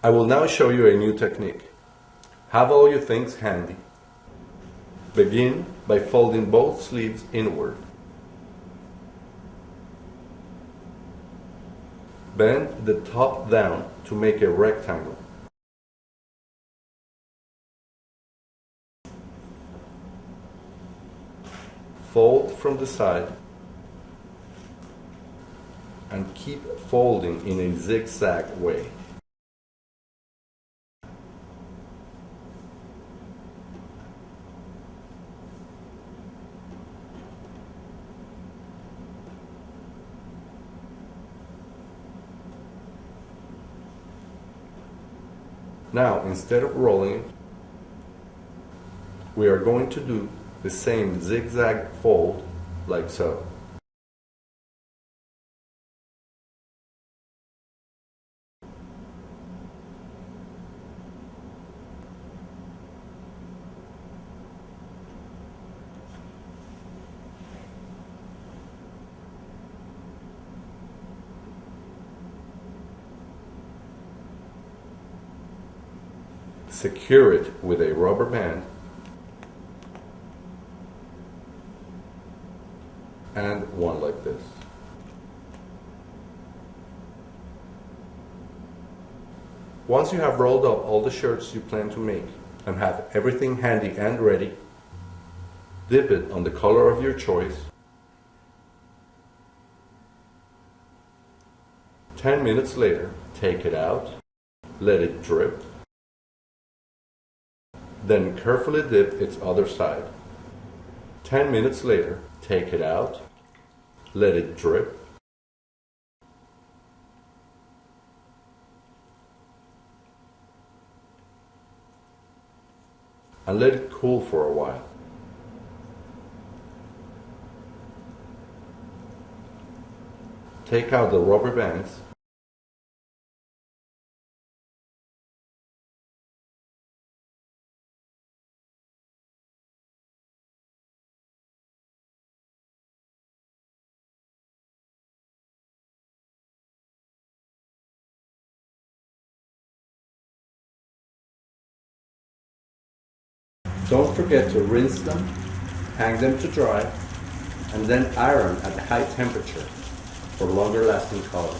I will now show you a new technique. Have all your things handy. Begin by folding both sleeves inward. Bend the top down to make a rectangle. Fold from the side and keep folding in a zigzag way. Now, instead of rolling it, we are going to do the same zigzag fold like so. Secure it with a rubber band and one like this. Once you have rolled up all the shirts you plan to make and have everything handy and ready, dip it on the color of your choice. 10 minutes later, take it out, let it drip, then carefully dip its other side. 10 minutes later, take it out, let it drip, and let it cool for a while. Take out the rubber bands Don't forget to rinse them, hang them to dry, and then iron at high temperature for longer lasting color.